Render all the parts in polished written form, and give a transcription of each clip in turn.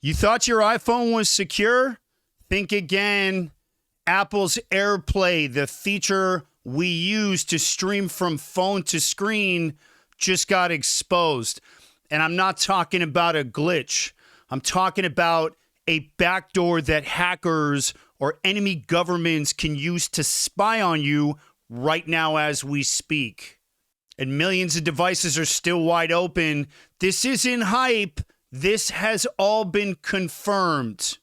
You thought your iPhone was secure? Think again. Apple's AirPlay, the feature we use to stream from phone to screen, just got exposed. And I'm not talking about a glitch. I'm talking about a backdoor that hackers or enemy governments can use to spy on you right now as we speak. And millions of devices are still wide open. This isn't hype. This has all been confirmed.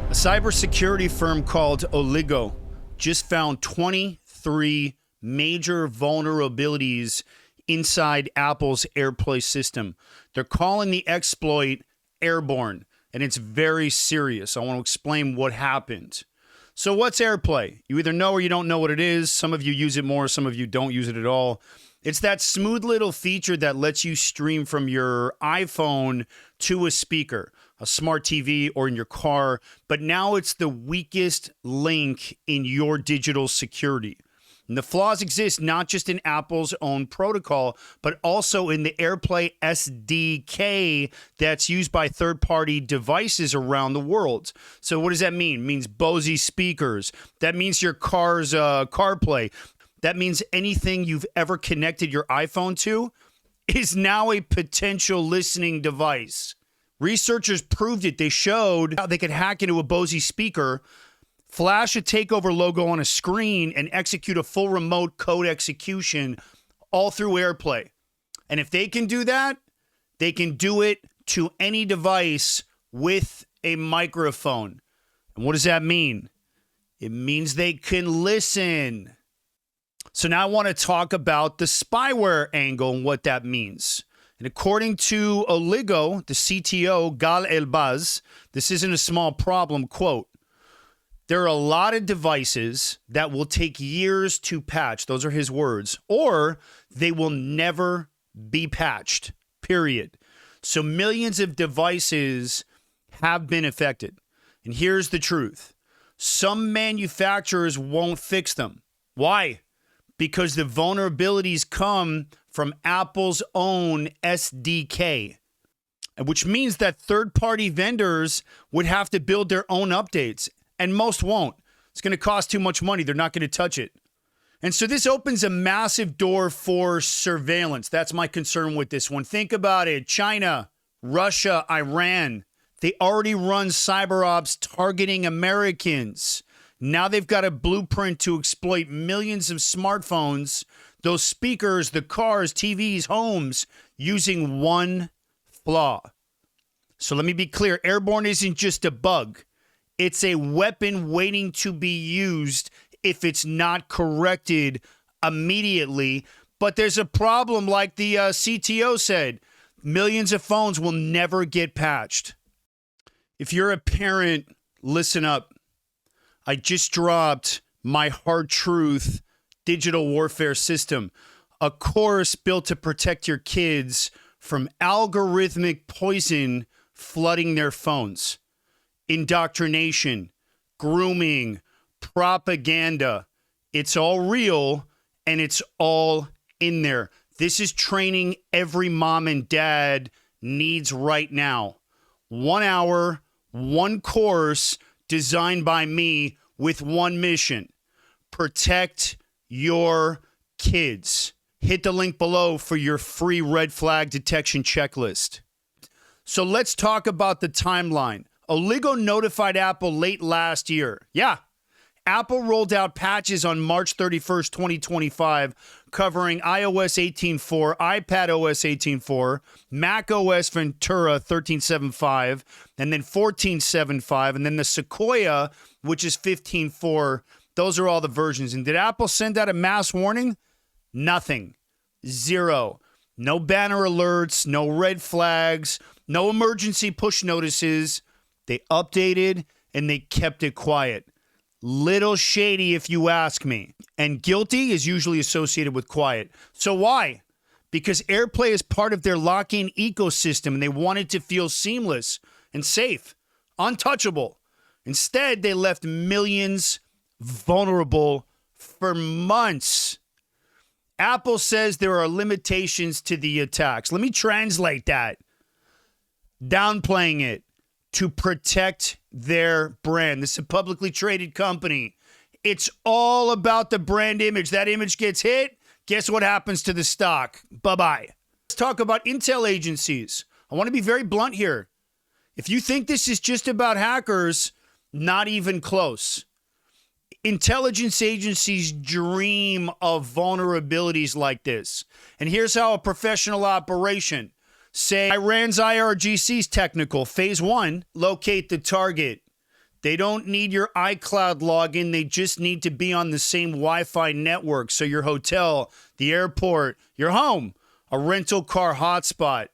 A cybersecurity firm called Oligo just found 23 major vulnerabilities inside Apple's AirPlay system. They're calling the exploit airborne, and it's very serious. I want to explain what happened. So what's AirPlay? You either know or you don't know what it is. Some of you use it more, some of you don't use it at all. It's that smooth little feature that lets you stream from your iPhone to a speaker, a smart TV, or in your car. But now it's the weakest link in your digital security. And the flaws exist not just in Apple's own protocol, but also in the AirPlay SDK that's used by third-party devices around the world. So what does that mean? It means Bose speakers. That means your car's Carplay. That means anything you've ever connected your iPhone to is now a potential listening device. Researchers proved it. They showed how they could hack into a Bose speaker, flash a takeover logo on a screen, and execute a full remote code execution all through AirPlay. And if they can do that, they can do it to any device with a microphone. And what does that mean? It means they can listen. So now I want to talk about the spyware angle and what that means. And according to Oligo, the CTO, Gal Elbaz, this isn't a small problem, quote, there are a lot of devices that will take years to patch. Those are his words. Or they will never be patched, period. So millions of devices have been affected. And here's the truth. Some manufacturers won't fix them. Why? Because the vulnerabilities come from Apple's own SDK, which means that third-party vendors would have to build their own updates. And most won't. It's going to cost too much money. They're not going to touch it. And so this opens a massive door for surveillance. That's my concern with this one. Think about it. China, Russia, Iran. They already run cyber ops targeting Americans. Now they've got a blueprint to exploit millions of smartphones, those speakers, the cars, TVs, homes, using one flaw. So let me be clear. Airborne isn't just a bug. It's a weapon waiting to be used if it's not corrected immediately. But there's a problem, like the CTO said. Millions of phones will never get patched. If you're a parent, listen up. I just dropped my Hard Truth digital warfare system, a course built to protect your kids from algorithmic poison flooding their phones. Indoctrination, grooming, propaganda. It's all real and it's all in there. This is training every mom and dad needs right now. 1 hour, one course designed by me with one mission: protect your kids. Hit the link below for your free red flag detection checklist. So let's talk about the timeline. Oligo notified Apple late last year. Yeah, Apple rolled out patches on March 31st, 2025, covering iOS 18.4, iPadOS 18.4, macOS Ventura 13.7.5, and then 14.7.5, and then the Sequoia, which is 15.4. Those are all the versions. And did Apple send out a mass warning? Nothing. Zero. No banner alerts, no red flags, no emergency push notices. They updated and they kept it quiet. Little shady if you ask me. And guilty is usually associated with quiet. So why? because AirPlay is part of their lock-in ecosystem and they want it to feel seamless and safe, untouchable. Instead, they left millions vulnerable for months. Apple says there are limitations to the attacks. Let me translate that. Downplaying it to protect their brand. This is a publicly traded company. It's all about the brand image. That image gets hit, guess what happens to the stock? Bye-bye. Let's talk about intel agencies. I want to be very blunt here. If you think this is just about hackers, not even close. Intelligence agencies dream of vulnerabilities like this. And here's how a professional operation, say Iran's IRGC's technical, phase 1, locate the target. They don't need your iCloud login. They just need to be on the same Wi-Fi network. So your hotel, the airport, your home, a rental car hotspot.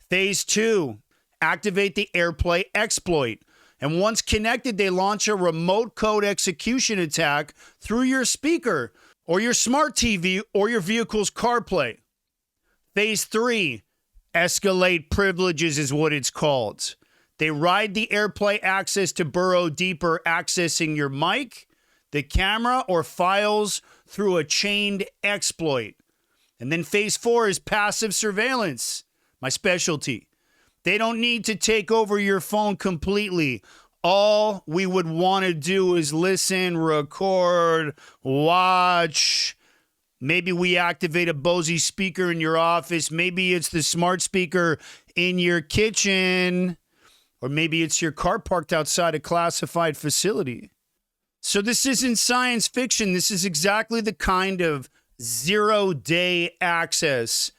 Phase 2, activate the AirPlay exploit. And once connected, they launch a remote code execution attack through your speaker or your smart TV or your vehicle's Carplay. Phase 3, escalate privileges is what it's called. They ride the AirPlay access to burrow deeper, accessing your mic, the camera, or files through a chained exploit. And then phase 4 is passive surveillance, my specialty. They don't need to take over your phone completely. All we would want to do is listen, record, watch. Maybe we activate a Bose speaker in your office. Maybe it's the smart speaker in your kitchen. Or maybe it's your car parked outside a classified facility. So this isn't science fiction. This is exactly the kind of zero-day access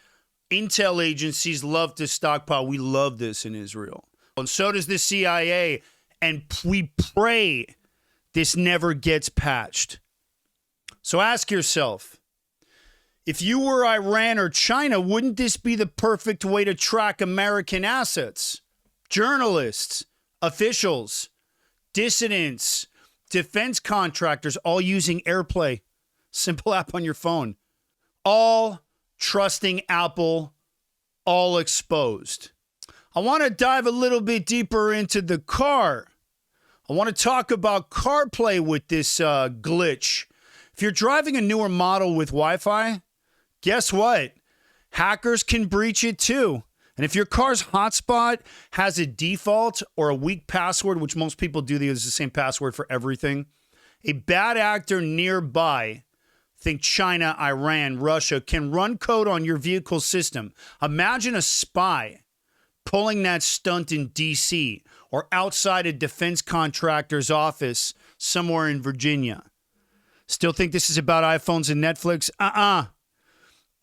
intel agencies love to stockpile. We love this in Israel. And so does the CIA. And we pray this never gets patched. So ask yourself, if you were Iran or China, wouldn't this be the perfect way to track American assets? Journalists, officials, dissidents, defense contractors, all using AirPlay. Simple app on your phone. All trusting Apple, all exposed. I want to dive a little bit deeper into the car. I want to talk about CarPlay with this glitch. If you're driving a newer model with Wi-Fi, guess what? Hackers can breach it too. And if your car's hotspot has a default or a weak password, which most people do, they use the same password for everything, a bad actor nearby, think China, Iran, Russia, can run code on your vehicle system. Imagine a spy pulling that stunt in D.C. or outside a defense contractor's office somewhere in Virginia. Still think this is about iPhones and Netflix?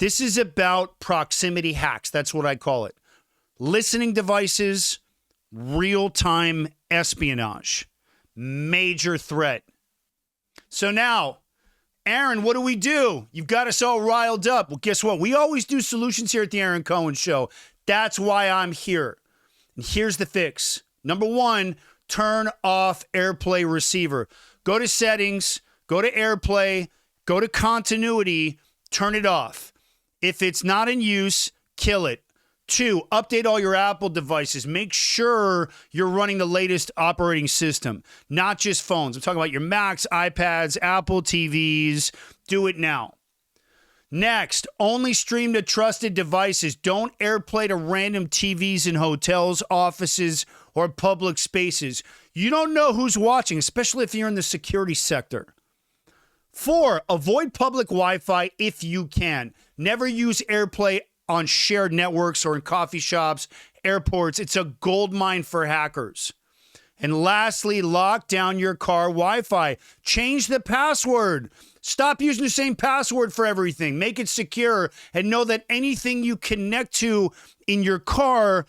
This is about proximity hacks. That's what I call it. Listening devices, real-time espionage. Major threat. So now, Aaron, what do? You've got us all riled up. Well, guess what? We always do solutions here at the Aaron Cohen Show. That's why I'm here. And here's the fix. Number 1, turn off AirPlay receiver. Go to settings, go to AirPlay, go to continuity, turn it off. If it's not in use, kill it. 2, update all your Apple devices. Make sure you're running the latest operating system, not just phones. I'm talking about your Macs, iPads, Apple TVs. Do it now. Next, only stream to trusted devices. Don't AirPlay to random TVs in hotels, offices, or public spaces. You don't know who's watching, especially if you're in the security sector. 4, avoid public Wi-Fi if you can. Never use AirPlay on shared networks or in coffee shops, airports. It's a goldmine for hackers. And lastly, lock down your car Wi-Fi. Change the password. Stop using the same password for everything. Make it secure and know that anything you connect to in your car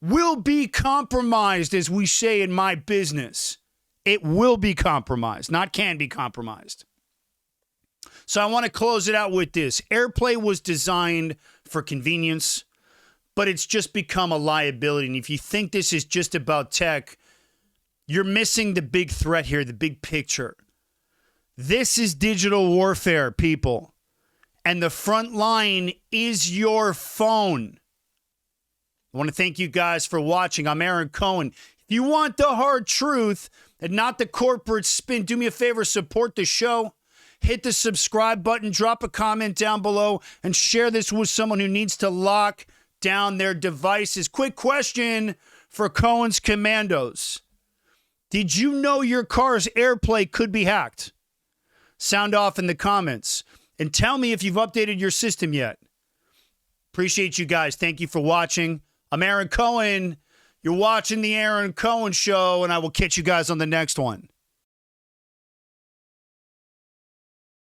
will be compromised, as we say in my business. It will be compromised, not can be compromised. So I want to close it out with this. AirPlay was designed for convenience, but it's just become a liability. And if you think this is just about tech, you're missing the big threat here, the big picture. This is digital warfare, people. and the front line is your phone. I want to thank you guys for watching. I'm Aaron Cohen. If you want the hard truth and not the corporate spin, do me a favor, support the show. Hit the subscribe button, drop a comment down below, and share this with someone who needs to lock down their devices. Quick question for Cohen's Commandos. Did you know your car's AirPlay could be hacked? Sound off in the comments. And tell me if you've updated your system yet. Appreciate you guys. Thank you for watching. I'm Aaron Cohen. You're watching The Aaron Cohen Show, and I will catch you guys on the next one.